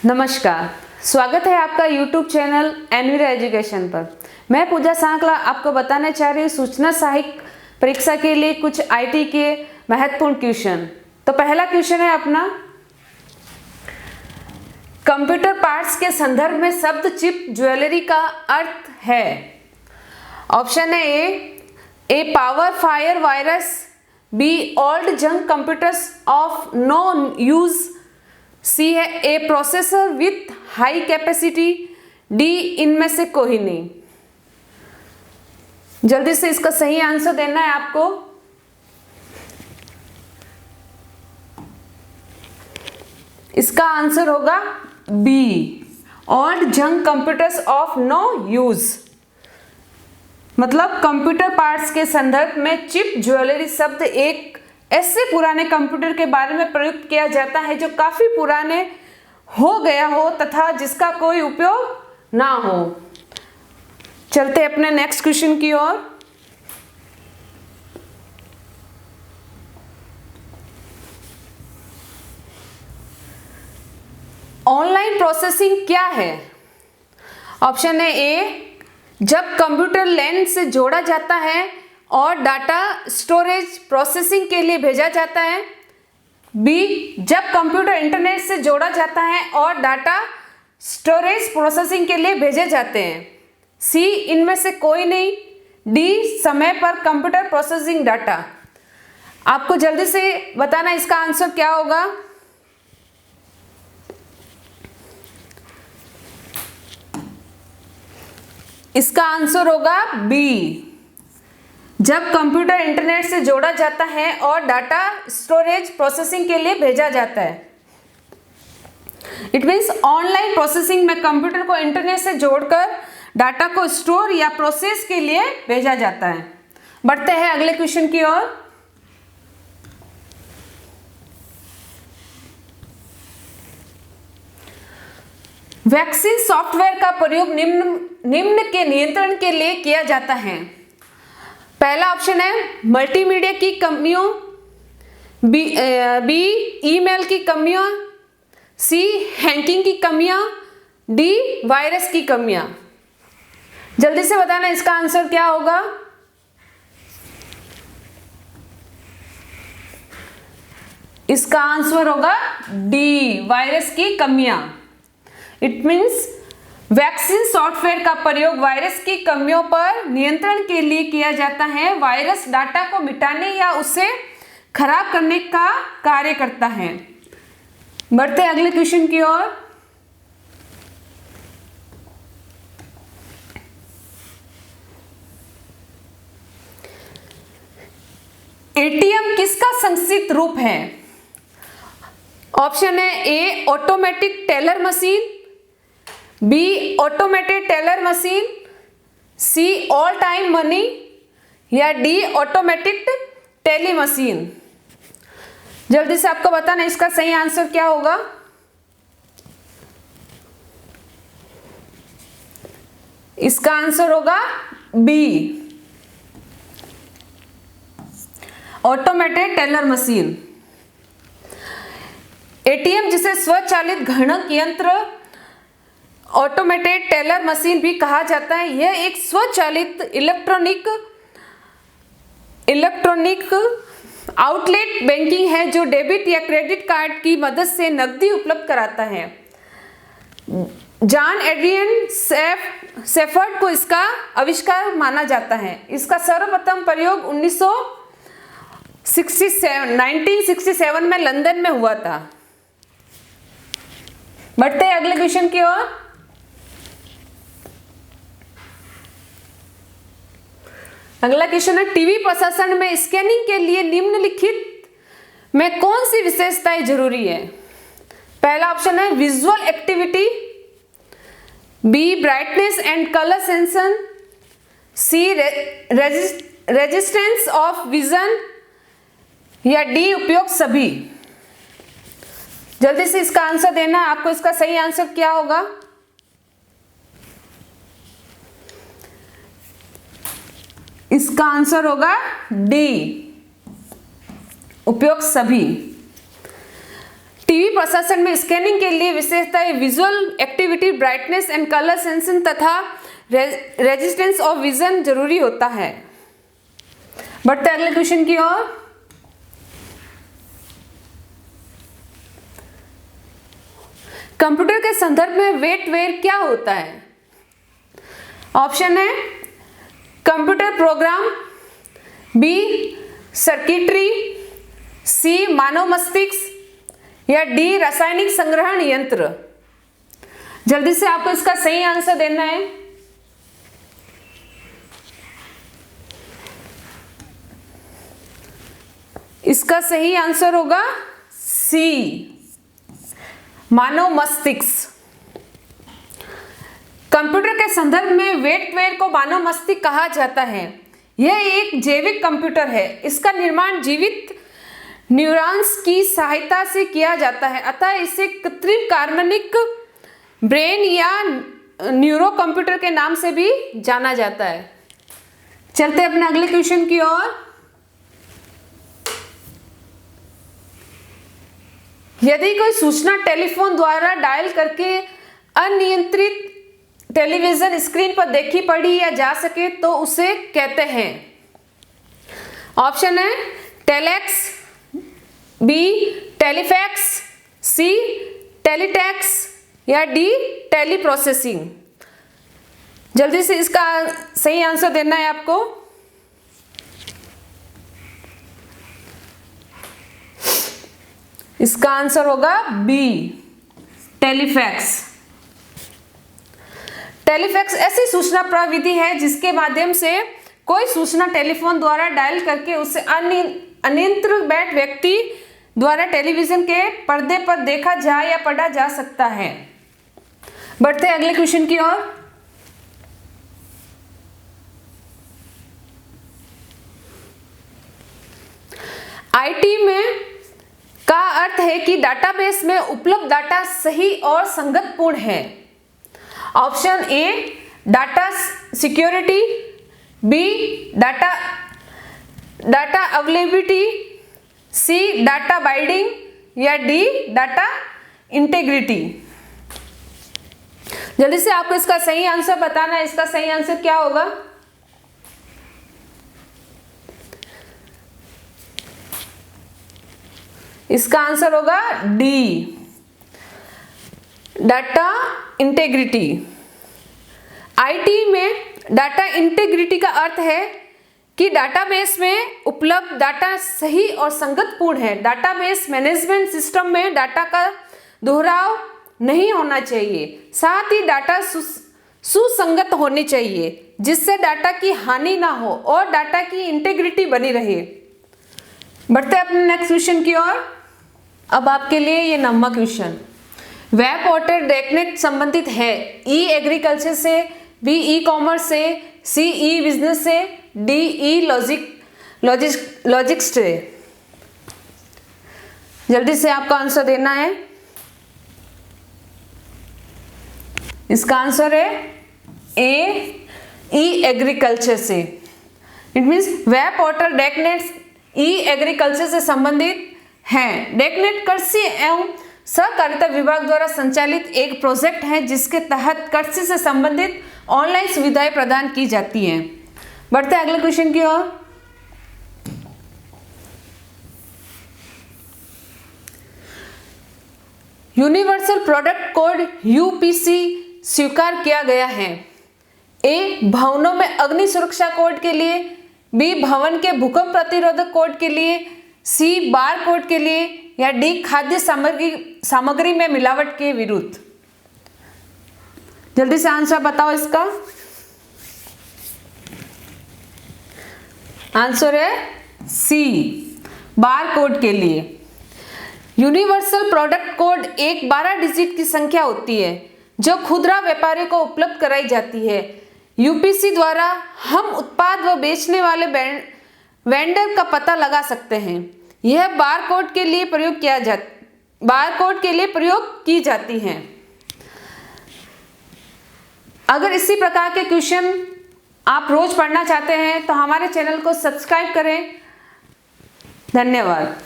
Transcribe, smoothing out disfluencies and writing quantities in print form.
नमस्कार, स्वागत है आपका YouTube चैनल एनवीरा एजुकेशन पर। मैं पूजा सांकला आपको बताने चाह रही हूँ सूचना सहायक परीक्षा के लिए कुछ IT के महत्वपूर्ण क्वेश्चन। तो पहला क्वेश्चन है अपना, कंप्यूटर पार्ट्स के संदर्भ में शब्द चिप ज्वेलरी का अर्थ है। ऑप्शन है A power fire virus, B old junk computers of no use, C है A processor with high capacity, D इनमें से कोई नहीं। जल्दी से इसका सही आंसर देना है आपको। इसका आंसर होगा B old junk computers of no use. मतलब कंप्यूटर पार्ट्स के संदर्भ में चिप ज्वेलरी शब्द एक ऐसे पुराने कंप्यूटर के बारे में प्रयुक्त किया जाता है जो काफी पुराने हो गया हो तथा जिसका कोई उपयोग ना हो। चलते अपने नेक्स्ट क्वेश्चन की ओर। ऑनलाइन प्रोसेसिंग क्या है? ऑप्शन है ए जब कंप्यूटर लैन से जोड़ा जाता है और डाटा स्टोरेज प्रोसेसिंग के लिए भेजा जाता है, बी जब कंप्यूटर इंटरनेट से जोड़ा जाता है और डाटा स्टोरेज प्रोसेसिंग के लिए भेजे जाते हैं, सी इनमें से कोई नहीं, डी समय पर कंप्यूटर प्रोसेसिंग डाटा। आपको जल्दी से बताना इसका आंसर क्या होगा। इसका आंसर होगा बी जब कंप्यूटर इंटरनेट से जोड़ा जाता है और डाटा स्टोरेज प्रोसेसिंग के लिए भेजा जाता है। इट मीन्स ऑनलाइन प्रोसेसिंग में कंप्यूटर को इंटरनेट से जोड़कर डाटा को स्टोर या प्रोसेस के लिए भेजा जाता है। बढ़ते हैं अगले क्वेश्चन की ओर। वैक्सीन सॉफ्टवेयर का प्रयोग निम्न के नियंत्रण के लिए किया जाता है। पहला ऑप्शन है मल्टीमीडिया की कमियों, बी ईमेल की कमियां, सी हैकिंग की कमियां, डी वायरस की कमियां। जल्दी से बताना इसका आंसर क्या होगा। इसका आंसर होगा डी वायरस की कमियां। इट मीन्स वैक्सीन सॉफ्टवेयर का प्रयोग वायरस की कमियों पर नियंत्रण के लिए किया जाता है। वायरस डाटा को मिटाने या उसे खराब करने का कार्य करता है। बढ़ते हैं अगले क्वेश्चन की ओर। एटीएम किसका संक्षिप्त रूप है? ऑप्शन है A automatic teller machine, B automated teller machine, C all time money, या डी ऑटोमेटिक टेली मशीन। जल्दी से आपको बताना इसका सही आंसर क्या होगा। इसका आंसर होगा B automated teller machine. ATM जिसे स्वचालित गणक यंत्र ऑटोमेटेड टेलर मशीन भी कहा जाता है, यह एक स्वचालित इलेक्ट्रॉनिक आउटलेट बैंकिंग है जो डेबिट या क्रेडिट कार्ड की मदद से नकदी उपलब्ध कराता है। जॉन एड्रियन शेफर्ड को इसका आविष्कार माना जाता है। इसका सर्वप्रथम प्रयोग 1967 में लंदन में हुआ था। बढ़ते हैं अगले क्वेश्चन की ओर। अगला क्वेश्चन है टीवी प्रसारण में स्कैनिंग के लिए निम्नलिखित में कौन सी विशेषताएं जरूरी है? पहला ऑप्शन है visual activity, B brightness and colour sensation, C resistance of vision, या डी उपयोग सभी। जल्दी से इसका आंसर देना है आपको। इसका सही आंसर क्या होगा। इसका आंसर होगा डी उपयोग सभी। टीवी प्रशासन में स्कैनिंग के लिए विशेषताएं visual activity, brightness and colour sensing तथा रेजिस्टेंस ऑफ विजन जरूरी होता है। बढ़ते अगले क्वेश्चन की ओर। कंप्यूटर के संदर्भ में वेटवेयर क्या होता है? ऑप्शन है कंप्यूटर प्रोग्राम, बी सर्किटरी, सी मानव मस्तिष्क या डी रासायनिक संग्रहण यंत्र। जल्दी से आपको इसका सही आंसर देना है। इसका सही आंसर होगा सी मानव मस्तिष्क। कंप्यूटर के संदर्भ में वेटवेयर को मानव मस्तिष्क कहा जाता है। यह एक जैविक कंप्यूटर है। इसका निर्माण जीवित न्यूरॉन्स की सहायता से किया जाता है, अतः इसे कृत्रिम कार्बनिक ब्रेन या न्यूरो कंप्यूटर के नाम से भी जाना जाता है। चलते हैं अपने अगले क्वेश्चन की ओर। यदि कोई सूचना टेलीफोन द्वारा डायल करके अनियंत्रित टेलीविजन स्क्रीन पर देखी पढ़ी या जा सके तो उसे कहते हैं। ऑप्शन है टेलेक्स, बी टेलीफैक्स, सी टेलीटैक्स या डी टेलीप्रोसेसिंग। जल्दी से इसका सही आंसर देना है आपको। इसका आंसर होगा बी टेलीफैक्स। टेलीफैक्स ऐसी सूचना प्रविधि है जिसके माध्यम से कोई सूचना टेलीफोन द्वारा डायल करके उसे अनियंत्रित बैठ व्यक्ति द्वारा टेलीविजन के पर्दे पर देखा जा या पढ़ा जा सकता है। बढ़ते अगले क्वेश्चन की ओर। आईटी में का अर्थ है कि डाटाबेस में उपलब्ध डाटा सही और संगतपूर्ण है। Option A data security, B data availability, C data binding या डी डाटा इंटीग्रिटी। जल्दी से आपको इसका सही आंसर बताना है। इसका सही आंसर क्या होगा? इसका आंसर होगा डी डाटा इंटीग्रिटी। आईटी में डाटा इंटीग्रिटी का अर्थ है कि डाटाबेस में उपलब्ध डाटा सही और संगतपूर्ण है। डाटाबेस मैनेजमेंट सिस्टम में डाटा का दोहराव नहीं होना चाहिए, साथ ही डाटा सुसंगत होनी चाहिए जिससे डाटा की हानि ना हो और डाटा की इंटीग्रिटी बनी रहे। बढ़ते हैं अपने नेक्स्ट क्वेश्चन की ओर। अब आपके लिए ये 9वां क्वेश्चन। वेब पोर्टल डेकनेट संबंधित है ई एग्रीकल्चर से, बी ई कॉमर्स से, सी ई बिजनेस से, डी ई लॉजिक्स से। जल्दी से आपका आंसर देना है। इसका आंसर है ए ई एग्रीकल्चर से। इट मीन्स वेब पोर्टल डेकनेट ई एग्रीकल्चर से संबंधित हैं। डेकनेट कृषि एवं सहकारिता विभाग द्वारा संचालित एक प्रोजेक्ट है जिसके तहत कृषि से संबंधित ऑनलाइन सुविधाएं प्रदान की जाती हैं। बढ़ते हैं अगले क्वेश्चन की ओर। यूनिवर्सल प्रोडक्ट कोड यूपीसी स्वीकार किया गया है। ए भवनों में अग्नि सुरक्षा कोड के लिए, बी भवन के भूकंप प्रतिरोधक कोड के लिए, सी बार कोड के लिए या डी खाद्य सामग्री में मिलावट के विरुद्ध। जल्दी से आंसर बताओ इसका। आंसर है सी बार कोड के लिए। यूनिवर्सल प्रोडक्ट कोड एक 12 डिजिट की संख्या होती है जो खुदरा व्यापारी को उपलब्ध कराई जाती है। यूपीसी द्वारा हम उत्पाद व बेचने वाले वेंडर का पता लगा सकते हैं। यह बार कोड के लिए प्रयोग की जाती है। अगर इसी प्रकार के क्वेश्चन आप रोज पढ़ना चाहते हैं तो हमारे चैनल को सब्सक्राइब करें। धन्यवाद।